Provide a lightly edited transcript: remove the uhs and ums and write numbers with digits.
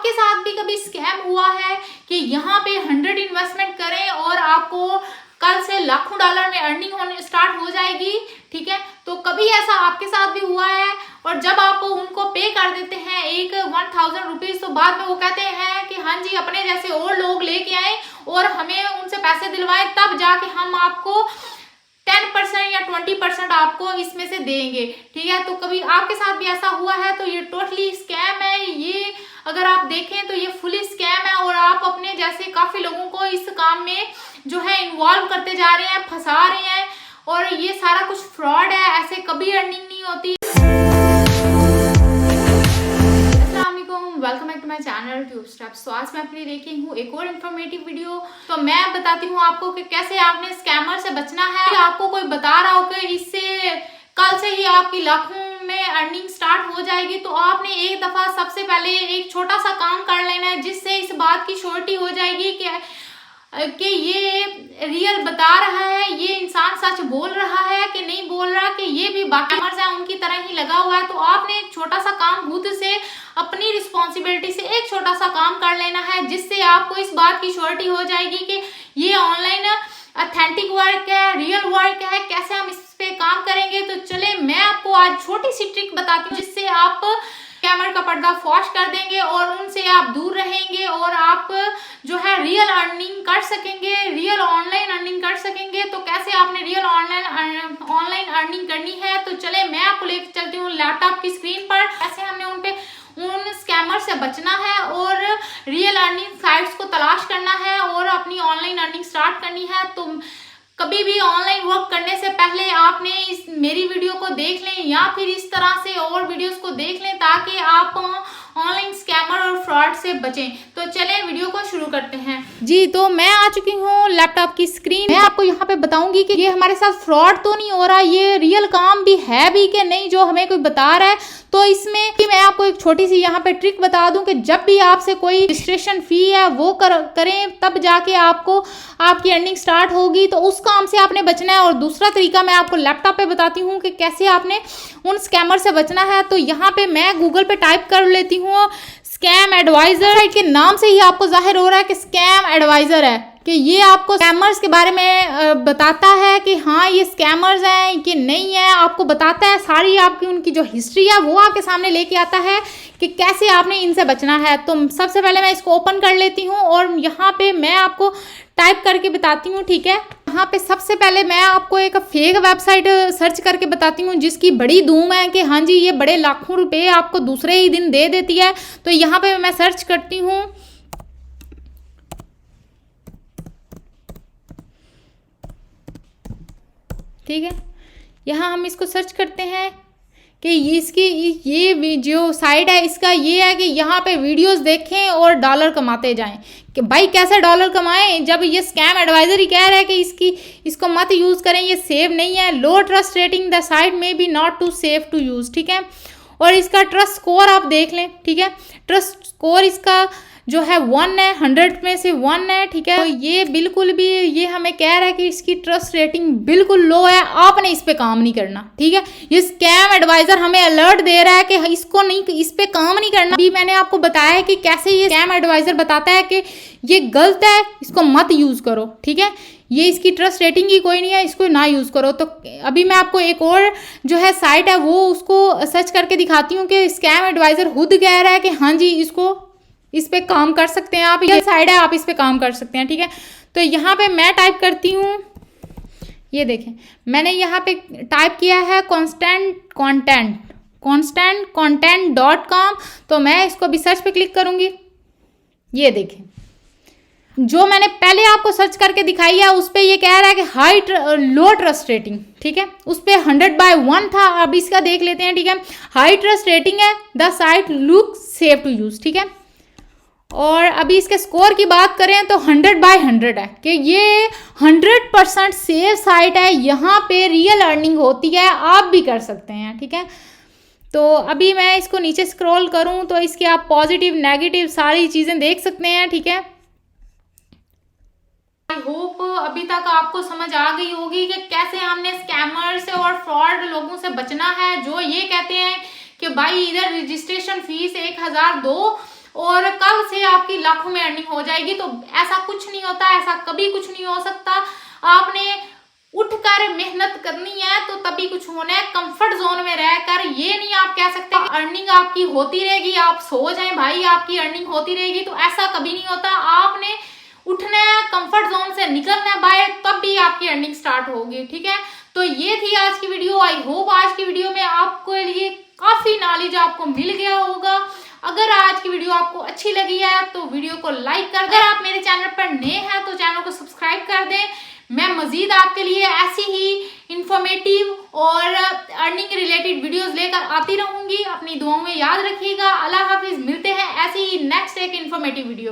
आपके साथ भी कभी स्कैम हुआ है कि यहाँ पे 100 इन्वेस्टमेंट करें और आपको कल से लाखों डॉलर में अर्निंग होने स्टार्ट हो जाएगी, ठीक है। तो कभी ऐसा आपके साथ भी हुआ है और जब आप उनको पे कर देते हैं 1000 रुपीज, तो बाद में वो कहते हैं कि हाँ जी अपने जैसे और लोग लेके आए और हमें उनसे पैसे दिलवाएं, तब जाके हम आपको 10% या 20% आपको इसमें से देंगे, ठीक है। तो कभी आपके साथ भी ऐसा हुआ है तो ये टोटली स्कैम है। ये अगर आप देखें तो ये फुली स्कैम है और आप अपने जैसे काफी लोगों को इस काम में जो है इन्वॉल्व करते जा रहे हैं, फंसा रहे हैं और ये सारा कुछ फ्रॉड है, ऐसे कभी अर्निंग नहीं होती। Welcome back to my channel tube steps. तो आज मैं अपनी लेके हूँ एक और इन्फॉर्मेटिव वीडियो। तो मैं बताती हूँ आपको कि कैसे आपने स्कैमर से बचना है। आपको कोई बता रहा हो कि इससे कल से ही आपकी लाखों में अर्निंग स्टार्ट हो जाएगी, तो आपने एक दफा सबसे पहले एक छोटा सा काम कर लेना है जिससे इस बात की श्योरिटी हो जाएगी कि ये रियल बता रहा है, ये इंसान सच बोल रहा है कि नहीं बोल रहा, कि ये भी बाकी स्कैमर्स हैं उनकी तरह ही लगा हुआ है। तो आपने एक छोटा सा काम खुद से अपनी रिस्पॉन्सिबिलिटी से एक छोटा सा काम कर लेना है जिससे आपको इस बात की श्योरिटी हो जाएगी कि ये ऑनलाइन ऑथेंटिक वर्क है, रियल वर्क है। कैसे हम इस पे काम करेंगे, तो चले मैं आपको आज छोटी सी ट्रिक बताती हूँ जिससे आप स्कैमर का पर्दाफाश कर देंगे और उनसे आप दूर रहेंगे और आप जो है रियल अर्निंग कर सकेंगे, रियल ऑनलाइन अर्निंग कर सकेंगे। तो कैसे आपने रियल ऑनलाइन अर्निंग करनी है, तो चले मैं आपको लेकर चलती हूँ लैपटॉप की स्क्रीन पर। कैसे हमने उन स्कैमर से बचना है और रियल अर्निंग साइट्स को तलाश करना है और अपनी ऑनलाइन अर्निंग स्टार्ट करनी है। तो कभी भी ऑनलाइन वर्क करने से पहले आपने इस मेरी वीडियो को देख लें या फिर इस तरह से और वीडियोस को देख लें ताकि आप ऑनलाइन स्कैमर और फ्रॉड से बचें। तो चलें वीडियो को शुरू करते हैं। जी, तो मैं आ चुकी हूँ लैपटॉप की स्क्रीन। मैं आपको यहाँ पे बताऊंगी कि ये हमारे साथ फ्रॉड तो नहीं हो रहा, ये रियल काम भी है भी कि नहीं जो हमें कोई बता रहा है। तो इसमें मैं आपको एक छोटी सी यहाँ पे ट्रिक बता दूं कि जब भी आपसे कोई रजिस्ट्रेशन फी है वो करें तब जाके आपको आपकी अर्निंग स्टार्ट होगी। तो उस काम से आपने बचना है। और दूसरा तरीका मैं आपको लैपटॉप पे बताती हूँ कि कैसे आपने उन स्कैमर से बचना है। तो यहाँ पे मैं गूगल पे टाइप कर लेती हूँ स्कैम एडवाइजर, के नाम से ही आपको जाहिर हो रहा है कि स्कैम एडवाइजर है, कि ये आपको स्कैमर्स के बारे में बताता है कि हाँ ये स्कैमर्स हैं कि नहीं है, आपको बताता है सारी आपकी उनकी जो हिस्ट्री है वो आपके सामने लेके आता है कि कैसे आपने इनसे बचना है। तो सबसे पहले मैं इसको ओपन कर लेती हूँ और यहाँ पे मैं आपको टाइप करके बताती हूँ, ठीक है। यहाँ पे सबसे पहले मैं आपको एक फेक वेबसाइट सर्च करके बताती हूँ जिसकी बड़ी धूम है कि हाँ जी ये बड़े लाखों रुपए आपको दूसरे ही दिन दे देती है। तो यहाँ पे मैं सर्च करती हूँ ठीक है। यहाँ हम इसको सर्च करते हैं कि इसकी ये जो साइट है इसका ये है कि यहाँ पे वीडियोस देखें और डॉलर कमाते जाएं। कि भाई कैसे डॉलर कमाएं जब ये स्कैम एडवाइजर ही कह रहा है कि इसको मत यूज़ करें, ये सेव नहीं है। Low trust rating the site में be not too safe to use, ठीक है। और इसका ट्रस्ट स्कोर आप देख लें, ठीक है। ट्रस्ट स्कोर इसका जो है 1 है, 100 में से 1 है, ठीक है। तो ये बिल्कुल भी ये हमें कह रहा है कि इसकी ट्रस्ट रेटिंग बिल्कुल लो है, आपने इस पे काम नहीं करना, ठीक है। ये स्कैम एडवाइजर हमें अलर्ट दे रहा है कि इसको नहीं, इस पे काम नहीं करना। अभी मैंने आपको बताया है कि कैसे ये स्कैम एडवाइजर बताता है कि ये गलत है, इसको मत यूज करो, ठीक है। ये इसकी ट्रस्ट रेटिंग ही कोई नहीं है, इसको ना यूज करो। तो अभी मैं आपको एक और जो है साइट है वो उसको सर्च करके दिखाती हूँ कि स्कैम एडवाइजर खुद कह रहा है कि हाँ जी इस पे काम कर सकते हैं आप, ये साइड है आप इस पे काम कर सकते हैं, ठीक है। तो यहाँ पे मैं टाइप करती हूँ, ये देखें मैंने यहाँ पे टाइप किया है constantcontent.com। तो मैं इसको भी सर्च पे क्लिक करूँगी। ये देखें जो मैंने पहले आपको सर्च करके दिखाई है उस पे ये कह रहा है कि लो ट्रस्ट रेटिंग, ठीक है। उस पे 100/1 था, अब इसका देख लेते हैं, ठीक है। हाई ट्रस्ट रेटिंग है, the site look safe to use, ठीक है। और अभी इसके स्कोर की बात करें तो 100/100 है कि ये 100% सेफ साइट है, यहाँ पे रियल अर्निंग होती है, आप भी कर सकते हैं, ठीक है। तो अभी मैं इसको नीचे स्क्रॉल करूँ तो इसके आप पॉजिटिव नेगेटिव सारी चीज़ें देख सकते हैं, ठीक है। आई होप अभी तक आपको समझ आ गई होगी कि कैसे हमने स्कैमर से और फ्रॉड लोगों से बचना है जो ये कहते हैं कि भाई इधर रजिस्ट्रेशन फीस 1000 दो और कल ही आपकी लाखों में अर्निंग हो जाएगी। तो ऐसा कुछ नहीं होता, ऐसा कभी कुछ नहीं हो सकता। आपने उठकर मेहनत करनी है तो तभी कुछ होना है। कंफर्ट जोन में रहकर ये नहीं आप कह सकते कि अर्निंग आपकी होती रहेगी, आप सो जाएं भाई आपकी अर्निंग होती रहेगी, तो ऐसा कभी नहीं होता। आपने उठना है, कंफर्ट जोन से निकलना है बाहर, तब भी आपकी अर्निंग स्टार्ट होगी। ठीक है, तो ये थी आज की वीडियो। आई होप आज की वीडियो में आपको लिए काफी नॉलेज आपको मिल गया होगा। अगर आज की वीडियो आपको अच्छी लगी है तो वीडियो को लाइक कर दें। अगर आप मेरे चैनल पर नए हैं तो चैनल को सब्सक्राइब कर दें। मैं मजीद आपके लिए ऐसी ही इंफॉर्मेटिव और अर्निंग रिलेटेड वीडियोस लेकर आती रहूंगी। अपनी दुआओं में याद रखिएगा। अल्लाह हाफिज। मिलते हैं ऐसी ही नेक्स्ट एक इंफॉर्मेटिव वीडियो में।